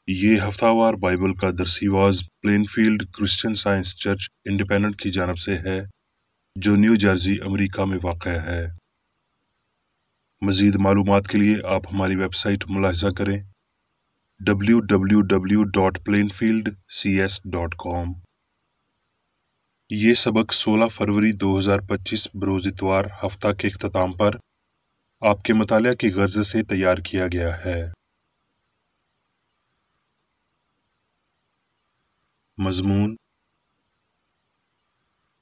یہ ہفتہ وار بائبل کا درسی واز Plainfield Christian Science Church Independent کی جانب سے ہے جو نیو جرسی امریکہ میں واقع ہے۔ مزید معلومات کے لیے آپ ہماری ویب سائٹ ملاحظہ کریں www.plainfieldcs.com۔ یہ سبق 16 فروری 2025 بروز اتوار ہفتہ کے اختتام پر آپ کے مطالعہ کی غرض سے تیار کیا گیا ہے۔ مضمون: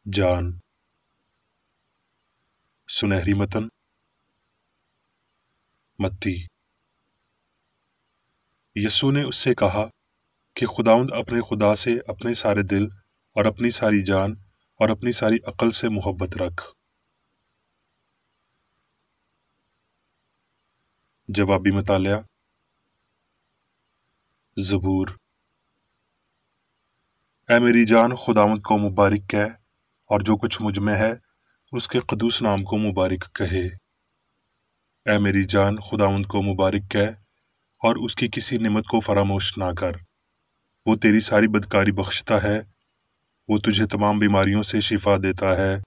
جان۔ سنہری متن: متی۔ یسوع نے اس سے کہا کہ خداوند اپنے خدا سے اپنے سارے دل اور اپنی ساری جان اور اپنی ساری عقل سے محبت رکھ۔ جوابی مطالعہ: زبور۔ اے میری جان خداوند کو مبارک کہہ، اور جو کچھ مجھ میں ہے اس کے قدوس نام کو مبارک کہے۔ اے میری جان خداوند کو مبارک کہہ اور اس کی کسی نعمت کو فراموش نہ کر۔ وہ تیری ساری بدکاری بخشتا ہے، وہ تجھے تمام بیماریوں سے شفا دیتا ہے،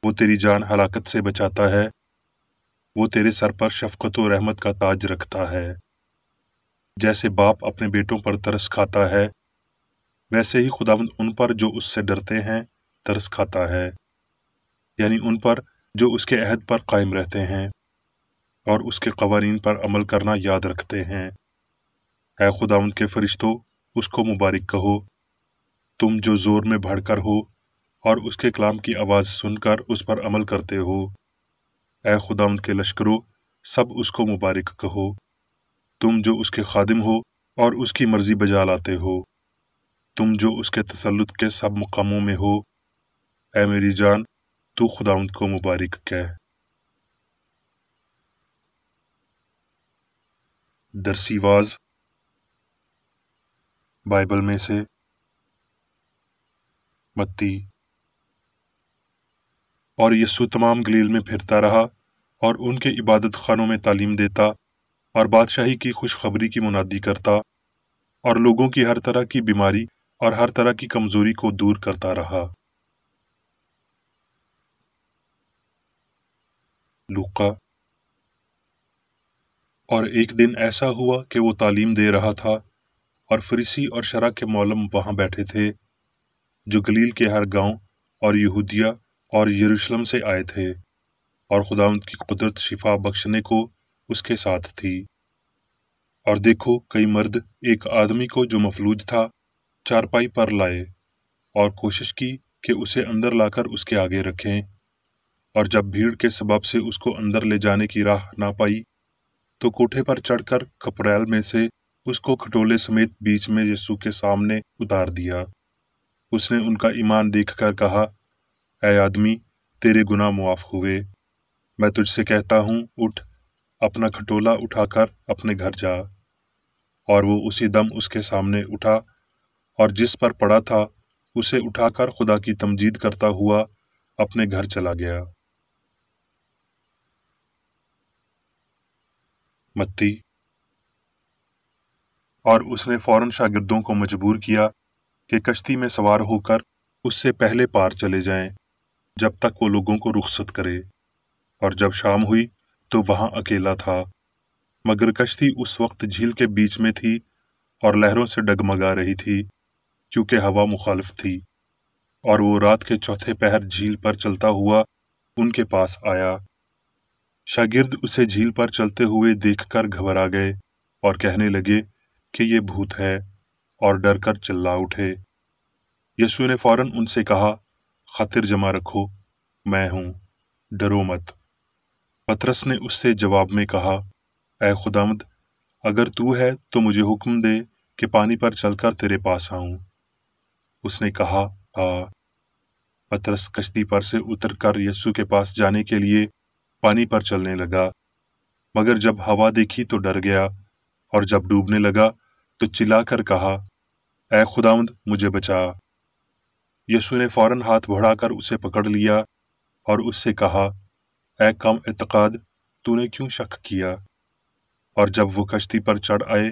وہ تیری جان ہلاکت سے بچاتا ہے، وہ تیرے سر پر شفقت و رحمت کا تاج رکھتا ہے۔ جیسے باپ اپنے بیٹوں پر ترس کھاتا ہے، ویسے ہی خداوند ان پر جو اس سے ڈرتے ہیں ترس کھاتا ہے، یعنی ان پر جو اس کے عہد پر قائم رہتے ہیں اور اس کے قوانین پر عمل کرنا یاد رکھتے ہیں۔ اے خداوند کے فرشتوں، اس کو مبارک کہو، تم جو زور میں بڑھ کر ہو اور اس کے کلام کی آواز سن کر اس پر عمل کرتے ہو۔ اے خداوند کے لشکروں، سب اس کو مبارک کہو، تم جو اس کے خادم ہو اور اس کی مرضی بجا لاتے ہو، تم جو اس کے تسلط کے سب مقاموں میں ہو۔ اے میری جان تو خداوند کو مبارک کہہ۔ درسی واز بائبل میں سے متی۔ اور یسوع تمام گلیل میں پھرتا رہا اور ان کے عبادت خانوں میں تعلیم دیتا اور بادشاہی کی خوشخبری کی منادی کرتا اور لوگوں کی ہر طرح کی بیماری اور ہر طرح کی کمزوری کو دور کرتا رہا۔ لوقا۔ اور ایک دن ایسا ہوا کہ وہ تعلیم دے رہا تھا اور فریسی اور شرع کے معلم وہاں بیٹھے تھے جو گلیل کے ہر گاؤں اور یہودیہ اور یروشلم سے آئے تھے، اور خداوند کی قدرت شفا بخشنے کو اس کے ساتھ تھی۔ اور دیکھو کئی مرد ایک آدمی کو جو مفلوج تھا چارپائی پر لائے اور کوشش کی کہ اسے اندر لا کر اس کے آگے رکھیں، اور جب بھیڑ کے سبب سے اس کو اندر لے جانے کی راہ نہ پائی تو کوٹھے پر چڑھ کر کپریل میں سے اس کو کھٹولے سمیت بیچ میں یسوع کے سامنے اتار دیا۔ اس نے ان کا ایمان دیکھ کر کہا، اے آدمی، تیرے گناہ معاف ہوئے۔ میں تجھ سے کہتا ہوں، اٹھ، اپنا کھٹولا اٹھا کر اپنے گھر جا۔ اور وہ اسی دم اس کے سامنے اٹھا، اور جس پر پڑا تھا اسے اٹھا کر خدا کی تمجید کرتا ہوا اپنے گھر چلا گیا۔ متی۔ اور اس نے فوراً شاگردوں کو مجبور کیا کہ کشتی میں سوار ہو کر اس سے پہلے پار چلے جائیں جب تک وہ لوگوں کو رخصت کرے۔ اور جب شام ہوئی تو وہاں اکیلا تھا، مگر کشتی اس وقت جھیل کے بیچ میں تھی اور لہروں سے ڈگمگا رہی تھی کیونکہ ہوا مخالف تھی۔ اور وہ رات کے چوتھے پہر جھیل پر چلتا ہوا ان کے پاس آیا۔ شاگرد اسے جھیل پر چلتے ہوئے دیکھ کر گھبرا گئے اور کہنے لگے کہ یہ بھوت ہے، اور ڈر کر چلا اٹھے۔ یسوع نے فوراً ان سے کہا، خاطر جمع رکھو، میں ہوں، ڈرو مت۔ پطرس نے اس سے جواب میں کہا، اے خداوند، اگر تو ہے تو مجھے حکم دے کہ پانی پر چل کر تیرے پاس آؤں۔ اس نے کہا، آ۔ پطرس کشتی پر سے اتر کر یسوع کے پاس جانے کے لیے پانی پر چلنے لگا، مگر جب ہوا دیکھی تو ڈر گیا، اور جب ڈوبنے لگا تو چلا کر کہا، اے خداوند، مجھے بچا۔ یسوع نے فوراً ہاتھ بڑھا کر اسے پکڑ لیا اور اس سے کہا، اے کم اعتقاد، تو نے کیوں شک کیا؟ اور جب وہ کشتی پر چڑھ آئے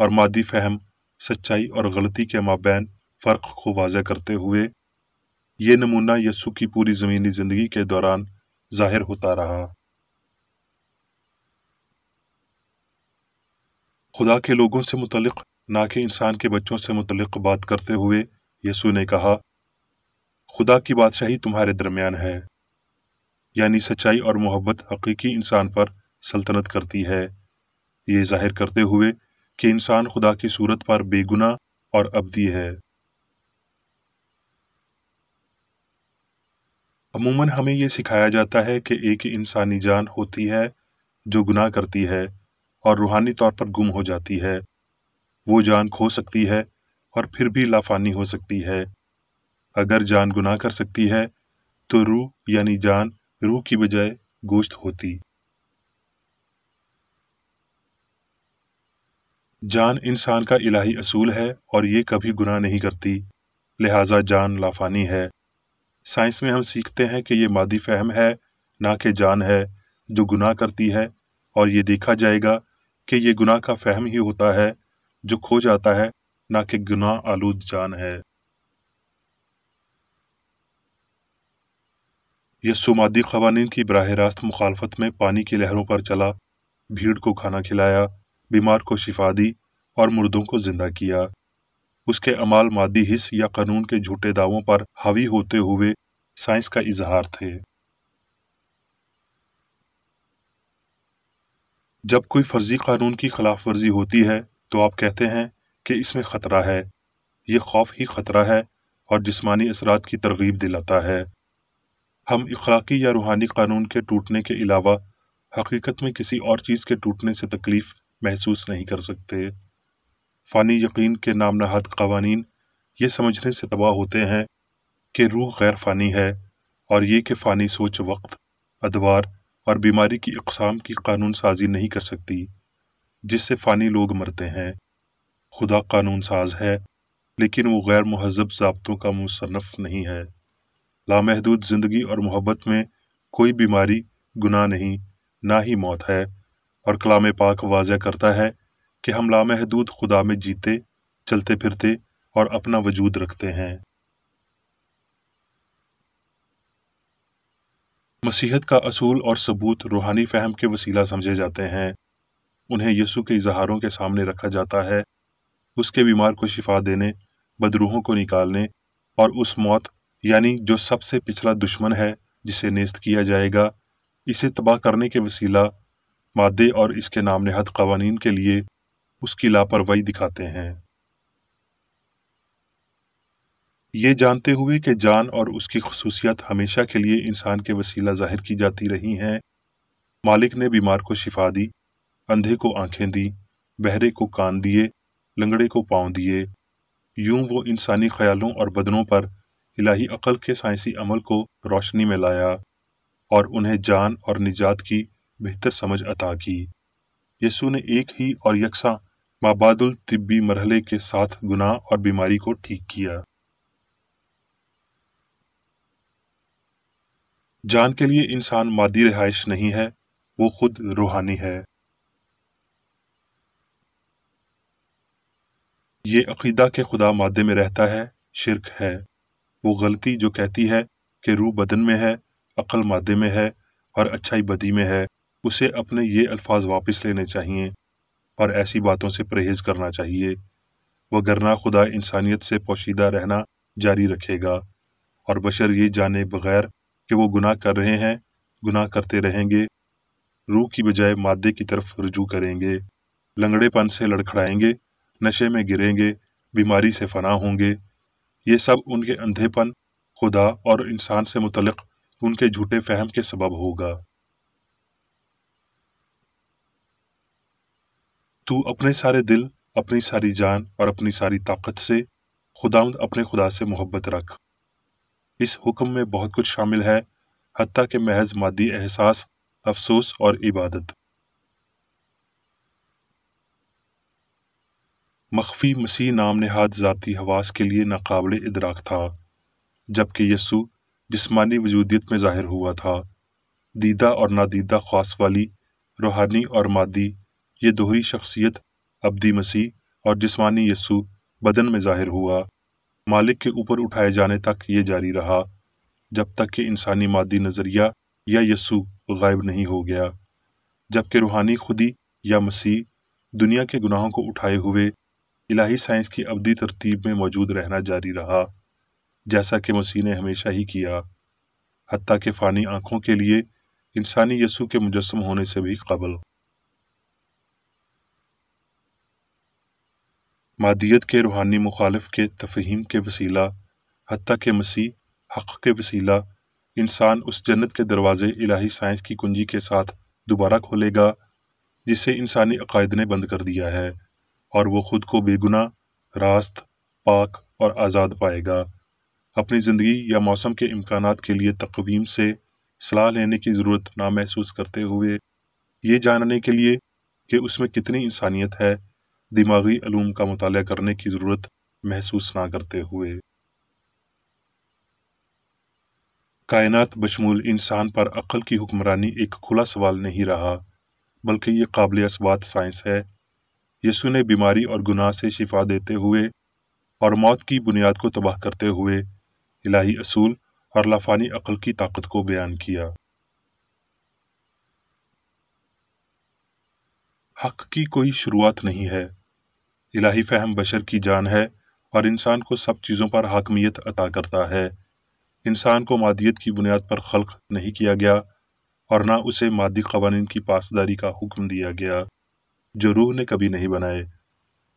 اور مادی فہم سچائی اور غلطی کے مابین فرق کو واضح کرتے ہوئے یہ نمونہ یسوع کی پوری زمینی زندگی کے دوران ظاہر ہوتا رہا۔ خدا کے لوگوں سے متعلق نہ کہ انسان کے بچوں سے متعلق بات کرتے ہوئے یسوع نے کہا، خدا کی بادشاہی تمہارے درمیان ہے، یعنی سچائی اور محبت حقیقی انسان پر سلطنت کرتی ہے، یہ ظاہر کرتے ہوئے کہ انسان خدا کی صورت پر بے گناہ اور ابدی ہے۔ عموماً ہمیں یہ سکھایا جاتا ہے کہ ایک انسانی جان ہوتی ہے جو گناہ کرتی ہے اور روحانی طور پر گم ہو جاتی ہے۔ وہ جان کھو سکتی ہے اور پھر بھی لافانی ہو سکتی ہے۔ اگر جان گناہ کر سکتی ہے تو روح یعنی جان روح کی بجائے گوشت ہوتی۔ جان انسان کا الہی اصول ہے اور یہ کبھی گناہ نہیں کرتی، لہٰذا جان لافانی ہے۔ سائنس میں ہم سیکھتے ہیں کہ یہ مادی فہم ہے، نہ کہ جان ہے جو گناہ کرتی ہے، اور یہ دیکھا جائے گا کہ یہ گناہ کا فہم ہی ہوتا ہے جو کھو جاتا ہے، نہ کہ گناہ آلود جان ہے۔ یسوع مادی قوانین کی براہ راست مخالفت میں پانی کی لہروں پر چلا، بھیڑ کو کھانا کھلایا، بیمار کو شفا دی اور مردوں کو زندہ کیا۔ اس کے اعمال مادی حس یا قانون کے جھوٹے دعووں پر حاوی ہوتے ہوئے سائنس کا اظہار تھے۔ جب کوئی فرضی قانون کی خلاف ورزی ہوتی ہے تو آپ کہتے ہیں کہ اس میں خطرہ ہے۔ یہ خوف ہی خطرہ ہے اور جسمانی اثرات کی ترغیب دلاتا ہے۔ ہم اخلاقی یا روحانی قانون کے ٹوٹنے کے علاوہ حقیقت میں کسی اور چیز کے ٹوٹنے سے تکلیف محسوس نہیں کر سکتے۔ فانی یقین کے نام نہاد قوانین یہ سمجھنے سے تباہ ہوتے ہیں کہ روح غیر فانی ہے، اور یہ کہ فانی سوچ وقت، ادوار اور بیماری کی اقسام کی قانون سازی نہیں کر سکتی، جس سے فانی لوگ مرتے ہیں۔ خدا قانون ساز ہے، لیکن وہ غیر مہذب ضابطوں کا مصنف نہیں ہے۔ لامحدود زندگی اور محبت میں کوئی بیماری گناہ نہیں، نہ ہی موت ہے، اور کلام پاک واضح کرتا ہے کہ ہم لامحدود خدا میں جیتے، چلتے پھرتے اور اپنا وجود رکھتے ہیں۔ مسیحیت کا اصول اور ثبوت روحانی فہم کے وسیلہ سمجھے جاتے ہیں۔ انہیں یسوع کے اظہاروں کے سامنے رکھا جاتا ہے، اس کے بیمار کو شفا دینے، بدروحوں کو نکالنے، اور اس موت یعنی جو سب سے پچھلا دشمن ہے جسے نیست کیا جائے گا، اسے تباہ کرنے کے وسیلہ مادے اور اس کے نام نہاد قوانین کے لیے اس کی لاپرواہی دکھاتے ہیں۔ یہ جانتے ہوئے کہ جان اور اس کی خصوصیات ہمیشہ کے لیے انسان کے وسیلہ ظاہر کی جاتی رہی ہیں، مالک نے بیمار کو شفا دی، اندھے کو آنکھیں دی، بہرے کو کان دیے، لنگڑے کو پاؤں دیے۔ یوں وہ انسانی خیالوں اور بدنوں پر الہی عقل کے سائنسی عمل کو روشنی میں لایا اور انہیں جان اور نجات کی بہتر سمجھ عطا کی۔ یسوع نے ایک ہی اور یکساں مابعد الطبی مرحلے کے ساتھ گناہ اور بیماری کو ٹھیک کیا۔ جان کے لیے انسان مادی رہائش نہیں ہے، وہ خود روحانی ہے۔ یہ عقیدہ کہ خدا مادے میں رہتا ہے شرک ہے۔ وہ غلطی جو کہتی ہے کہ روح بدن میں ہے، عقل مادے میں ہے اور اچھائی بدی میں ہے، اسے اپنے یہ الفاظ واپس لینے چاہیے اور ایسی باتوں سے پرہیز کرنا چاہیے، وگرنہ خدا انسانیت سے پوشیدہ رہنا جاری رکھے گا اور بشر یہ جانے بغیر کہ وہ گناہ کر رہے ہیں، گناہ کرتے رہیں گے، روح کی بجائے مادے کی طرف رجوع کریں گے، لنگڑے پن سے لڑکھڑائیں گے، نشے میں گریں گے، بیماری سے فنا ہوں گے۔ یہ سب ان کے اندھے پن خدا اور انسان سے متعلق ان کے جھوٹے فہم کے سبب ہوگا۔ تو اپنے سارے دل، اپنی ساری جان اور اپنی ساری طاقت سے خداوند اپنے خدا سے محبت رکھ۔ اس حکم میں بہت کچھ شامل ہے، حتیٰ کہ محض مادی احساس، افسوس اور عبادت۔ مخفی مسیح نام نہاد ذاتی حواس کے لیے ناقابل ادراک تھا، جبکہ یسوع جسمانی وجودیت میں ظاہر ہوا تھا۔ دیدہ اور نادیدہ خواص والی روحانی اور مادی یہ دوہری شخصیت ابدی مسیح اور جسمانی یسوع بدن میں ظاہر ہوا۔ مالک کے اوپر اٹھائے جانے تک یہ جاری رہا، جب تک کہ انسانی مادی نظریہ یا یسوع غائب نہیں ہو گیا، جبکہ روحانی خودی یا مسیح دنیا کے گناہوں کو اٹھائے ہوئے الہی سائنس کی ابدی ترتیب میں موجود رہنا جاری رہا، جیسا کہ مسیح نے ہمیشہ ہی کیا، حتیٰ کہ فانی آنکھوں کے لیے انسانی یسوع کے مجسم ہونے سے بھی قبل۔ مادیت کے روحانی مخالف کے تفہیم کے وسیلہ، حتیٰ کہ مسیح حق کے وسیلہ، انسان اس جنت کے دروازے الہی سائنس کی کنجی کے ساتھ دوبارہ کھولے گا جسے انسانی عقائد نے بند کر دیا ہے، اور وہ خود کو بے گناہ، راست، پاک اور آزاد پائے گا، اپنی زندگی یا موسم کے امکانات کے لیے تقویم سے صلاح لینے کی ضرورت نہ محسوس کرتے ہوئے، یہ جاننے کے لیے کہ اس میں کتنی انسانیت ہے دماغی علوم کا مطالعہ کرنے کی ضرورت محسوس نہ کرتے ہوئے۔ کائنات بشمول انسان پر عقل کی حکمرانی ایک کھلا سوال نہیں رہا، بلکہ یہ قابل اثبات سائنس ہے۔ یسوع نے بیماری اور گناہ سے شفا دیتے ہوئے اور موت کی بنیاد کو تباہ کرتے ہوئے الہی اصول اور لافانی عقل کی طاقت کو بیان کیا۔ حق کی کوئی شروعات نہیں ہے۔ الہی فہم بشر کی جان ہے اور انسان کو سب چیزوں پر حاکمیت عطا کرتا ہے۔ انسان کو مادیت کی بنیاد پر خلق نہیں کیا گیا اور نہ اسے مادی قوانین کی پاسداری کا حکم دیا گیا جو روح نے کبھی نہیں بنائے۔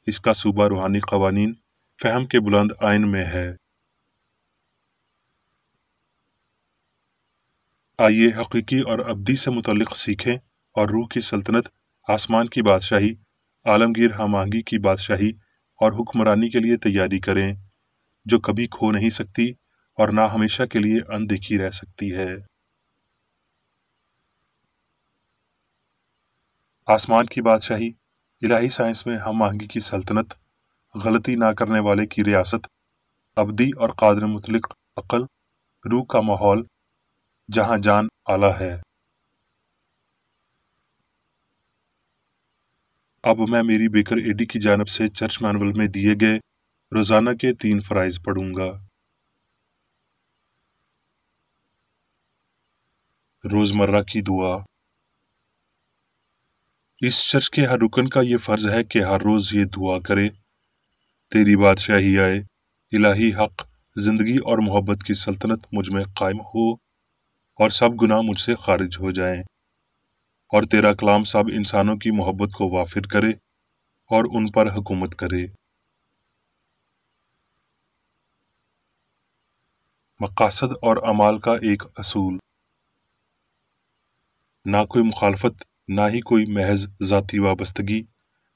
اس کا صوبہ روحانی قوانین فہم کے بلند آئین میں ہے۔ آئیے حقیقی اور ابدی سے متعلق سیکھیں اور روح کی سلطنت، آسمان کی بادشاہی، عالمگیر ہم آہنگی کی بادشاہی اور حکمرانی کے لیے تیاری کریں جو کبھی کھو نہیں سکتی اور نہ ہمیشہ کے لیے اندیکھی رہ سکتی ہے۔ آسمان کی بادشاہی، الہی سائنس میں ہم آہنگی کی سلطنت، غلطی نہ کرنے والے کی ریاست، ابدی اور قادر مطلق عقل، روح کا ماحول جہاں جان اعلیٰ ہے۔ اب میں میری بیکر ایڈی کی جانب سے چرچ مینول میں دیے گئے روزانہ کے 3 فرائض پڑھوں گا۔ روزمرہ کی دعا۔ اس چرچ کے ہر رکن کا یہ فرض ہے کہ ہر روز یہ دعا کرے: تیری بادشاہی آئے، الہی حق، زندگی اور محبت کی سلطنت مجھ میں قائم ہو اور سب گناہ مجھ سے خارج ہو جائیں، اور تیرا کلام سب انسانوں کی محبت کو وافر کرے اور ان پر حکومت کرے۔ مقاصد اور اعمال کا ایک اصول۔ نہ کوئی مخالفت، نہ ہی کوئی محض ذاتی وابستگی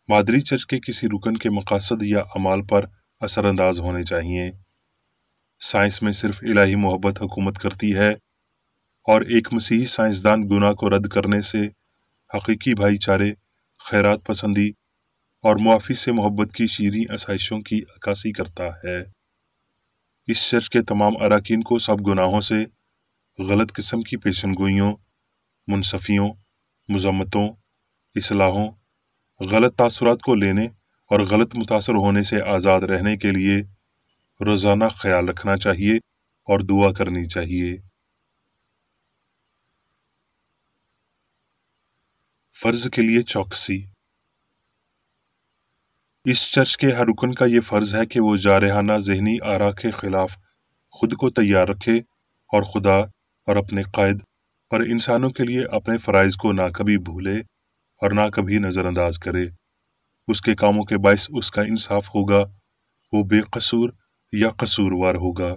مادری چرچ کے کسی رکن کے مقاصد یا اعمال پر اثر انداز ہونے چاہیے۔ سائنس میں صرف الہی محبت حکومت کرتی ہے، اور ایک مسیحی سائنسدان گناہ کو رد کرنے سے حقیقی بھائی چارے، خیرات پسندی اور معافی سے محبت کی شیریں آسائشوں کی عکاسی کرتا ہے۔ اس چرچ کے تمام اراکین کو سب گناہوں سے، غلط قسم کی پیشن گوئیوں، منصفیوں، مذمتوں، اصلاحوں، غلط تاثرات کو لینے اور غلط متاثر ہونے سے آزاد رہنے کے لیے روزانہ خیال رکھنا چاہیے اور دعا کرنی چاہیے۔ فرض کے لیے چوکسی۔ اس چرچ کے ہر رکن کا یہ فرض ہے کہ وہ جارحانہ ذہنی آرا کے خلاف خود کو تیار رکھے اور خدا اور اپنے قائد اور انسانوں کے لیے اپنے فرائض کو نہ کبھی بھولے اور نہ کبھی نظر انداز کرے۔ اس کے کاموں کے باعث اس کا انصاف ہوگا، وہ بے قصور یا قصوروار ہوگا۔